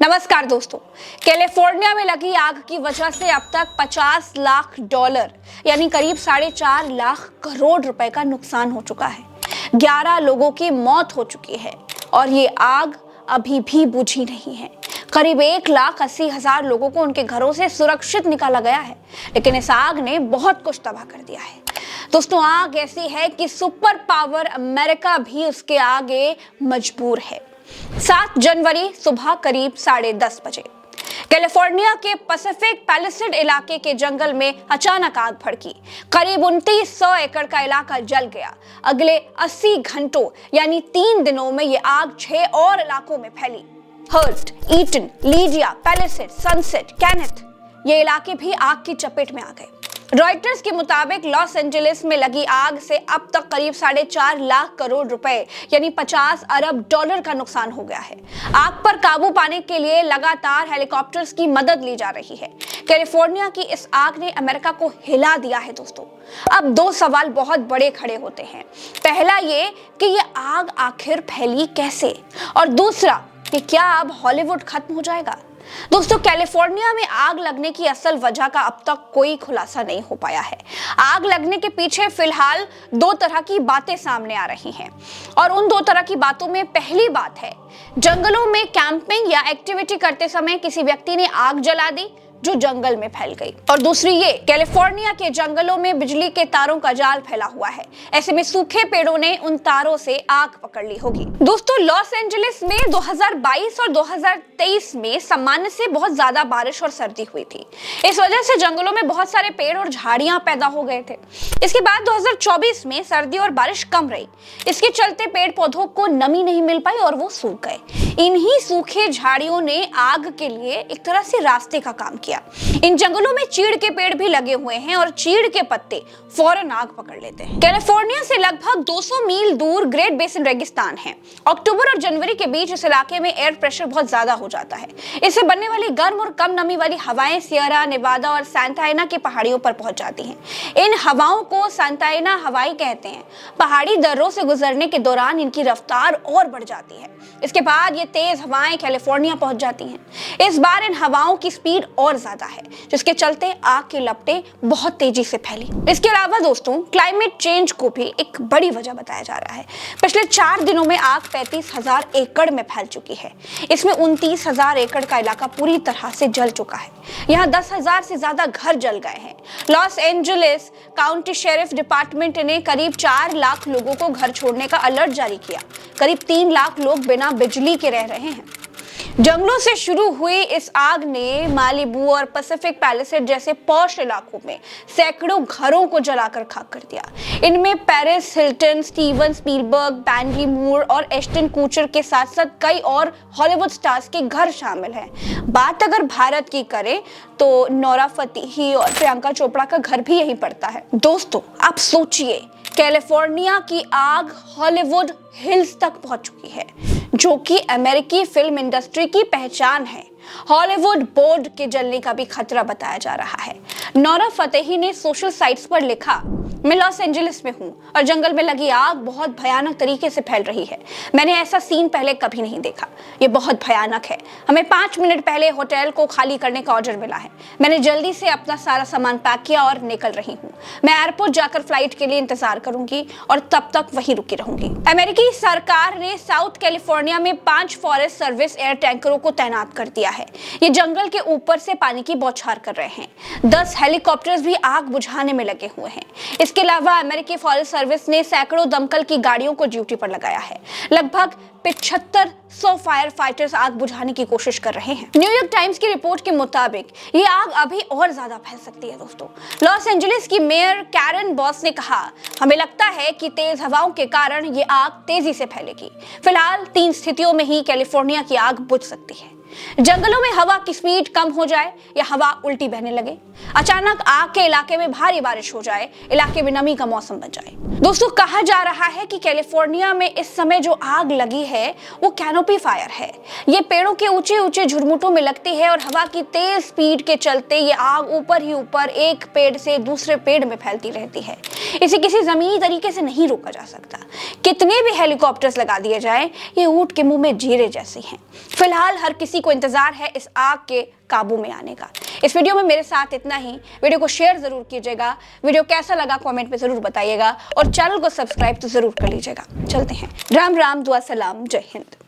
नमस्कार दोस्तों। कैलिफोर्निया में लगी आग की वजह से अब तक $50 लाख यानी करीब 4.5 लाख करोड़ रुपए का नुकसान हो चुका है। 11 लोगों की मौत हो चुकी है और ये आग अभी भी बुझी नहीं है। करीब 1,80,000 लोगों को उनके घरों से सुरक्षित निकाला गया है, लेकिन इस आग ने बहुत कुछ तबाह कर दिया है। दोस्तों, आग ऐसी है कि सुपर पावर अमेरिका भी उसके आगे मजबूर है। 7 जनवरी सुबह करीब 10:30 बजे कैलिफोर्निया के पैसिफिक पैलिसेड इलाके के जंगल में अचानक आग भड़की। करीब 2900 एकड़ का इलाका जल गया। अगले 80 घंटों यानी 3 दिनों में ये आग 6 और इलाकों में फैली। Hurst, Eaton, Lidia, Palisade, Sunset, Kenneth ये इलाके भी आग की चपेट में आ गए। रॉयटर्स के मुताबिक लॉस एंजलिस में लगी आग से अब तक करीब 4.5 लाख करोड़ रुपए यानी $50 अरब का नुकसान हो गया है। आग पर काबू पाने के लिए लगातार हेलीकॉप्टर्स की मदद ली जा रही है। कैलिफोर्निया की इस आग ने अमेरिका को हिला दिया है। दोस्तों, अब 2 सवाल बहुत बड़े खड़े होते हैं। पहला ये कि ये आग आखिर फैली कैसे, और दूसरा कि क्या अब हॉलीवुड खत्म हो जाएगा। दोस्तों, कैलिफोर्निया में आग लगने की असल वजह का अब तक कोई खुलासा नहीं हो पाया है। आग लगने के पीछे फिलहाल 2 तरह की बातें सामने आ रही हैं, और उन 2 तरह की बातों में पहली बात है, जंगलों में कैंपिंग या एक्टिविटी करते समय किसी व्यक्ति ने आग जला दी जो जंगल में फैल गई, और दूसरी ये कैलिफोर्निया के जंगलों में बिजली के तारों का जाल फैला हुआ है। ऐसे में सूखे पेड़ों ने उन तारों से आग पकड़ ली होगी। दोस्तों, लॉस एंजलिस में 2022 और 2023 में सामान्य से बहुत ज्यादा बारिश और सर्दी हुई थी। इस वजह से जंगलों में बहुत सारे पेड़ और झाड़ियां पैदा हो गए थे। इसके बाद 2024 में सर्दी और बारिश कम रही। इसके चलते पेड़ पौधों को नमी नहीं मिल पाई और वो सूख गए। इन्हीं सूखे झाड़ियों ने आग के लिए एक तरह से रास्ते का काम किया। इन जंगलों में चीड़ के पेड़ भी लगे हुए हैं और चीड़ के पत्ते फौरन आग पकड़ लेते हैं। कैलिफोर्निया से लगभग 200 मील दूर ग्रेट बेसिन रेगिस्तान है। अक्टूबर और जनवरी के बीच इस इलाके में एयर प्रेशर बहुत ज्यादा हो जाता है। इससे बनने वाली गर्म और कम नमी वाली हवाएं सियरा नेवादा और सांता एना की पहाड़ियों पर पहुंच जाती हैं। इन हवाओं को सांता एना हवाई कहते हैं। पहाड़ी दर्रों से गुजरने के दौरान इनकी रफ्तार और बढ़ जाती है। इसके बाद ये तेज हवाएं कैलिफोर्निया पहुंच जाती हैं। इस बार इन हवाओं की स्पीड और ज्यादा है, जिसके चलते आग की लपटें बहुत तेजी से फैली। इसके अलावा दोस्तों, क्लाइमेट चेंज को भी एक बड़ी वजह बताया जा रहा है। पिछले 4 दिनों में आग 35,000 एकड़ में फैल चुकी है। इसमें 29,000 एकड़ का इलाका पूरी तरह से जल चुका है। यहाँ 10,000 से ज्यादा घर जल गए हैं। Los Angeles county sheriff department ने करीब 4 लाख लोगों को घर छोड़ने का अलर्ट जारी किया। करीब 3 लाख लोग बिना बिजली के रह रहे हैं। जंगलों से शुरू हुई इस आग ने मालिबू और पैसिफिक पैलिसेड जैसे पॉश इलाकों में सैकड़ों घरों को जलाकर खाक कर दिया। इनमें Paris Hilton, Steven Spielberg, Mandy Moore और एश्टन कूचर के साथ साथ कई और हॉलीवुड स्टार्स के घर शामिल हैं। बात अगर भारत की करें तो नोरा फतेही और प्रियंका चोपड़ा का घर भी यहीं पड़ता है। दोस्तों, आप सोचिए, कैलिफोर्निया की आग हॉलीवुड हिल्स तक पहुंच चुकी है, जो कि अमेरिकी फिल्म इंडस्ट्री की पहचान है। हॉलीवुड बोर्ड के जलने का भी खतरा बताया जा रहा है। नोरा फतेही ने सोशल साइट्स पर लिखा, मैं लॉस एंजलिस में हूँ और जंगल में लगी आग बहुत भयानक तरीके से फैल रही है। मैंने ऐसा सीन पहले कभी नहीं देखा। ये बहुत भयानक है। हमें 5 मिनट पहले होटल को खाली करने का ऑर्डर मिला है। मैंने जल्दी से अपना सारा सामान पैक किया और निकल रही हूँ। मैं एयरपोर्ट जाकर फ्लाइट के लिए इंतजार करूंगी और तब तक वहीं रुकी रहूंगी। अमेरिकी सरकार ने साउथ कैलिफोर्निया में 5 फॉरेस्ट सर्विस एयर टैंकरों को तैनात कर दिया है। ये जंगल के ऊपर से पानी की बौछार कर रहे हैं। 10 हेलीकॉप्टर्स भी आग बुझाने में लगे हुए हैं। इसके अलावा अमेरिकी फॉरेस्ट सर्विस ने सैकड़ों दमकल की गाड़ियों को ड्यूटी पर लगाया है। लगभग 7500 फायर फाइटर्स आग बुझाने की कोशिश कर रहे हैं। न्यूयॉर्क टाइम्स की रिपोर्ट के मुताबिक ये आग अभी और ज्यादा फैल सकती है। दोस्तों, लॉस एंजलिस की मेयर कैरन बॉस ने कहा, हमें लगता है कि तेज हवाओं के कारण ये आग तेजी से फैलेगी। फिलहाल 3 स्थितियों में ही कैलिफोर्निया की आग बुझ सकती है। जंगलों में हवा की स्पीड कम हो जाए या हवा उल्टी बहने लगे, अचानक आग के इलाके में भारी बारिश हो जाए, इलाके में नमी का मौसम बन जाए। दोस्तों, कहा जा रहा है कि कैलिफोर्निया में इस समय जो आग लगी है वो कैनोपी फायर है। ये पेड़ों के ऊंचे ऊंचे झुरमुटों में लगती है और हवा की तेज स्पीड के चलते ये आग ऊपर ही ऊपर एक पेड़ से दूसरे पेड़ में फैलती रहती है। इसे किसी जमीनी तरीके से नहीं रोका जा सकता। कितने भी हेलीकॉप्टर्स लगा दिए जाए, ये ऊंट के मुंह में जीरे जैसे हैं। फिलहाल हर किसी को इंतजार है इस आग के काबू में आने का। इस वीडियो में मेरे साथ इतना ही। वीडियो को शेयर जरूर कीजिएगा, वीडियो कैसा लगा कमेंट में जरूर बताइएगा और चैनल को सब्सक्राइब तो जरूर कर लीजिएगा। चलते हैं, राम राम, दुआ सलाम, जय हिंद।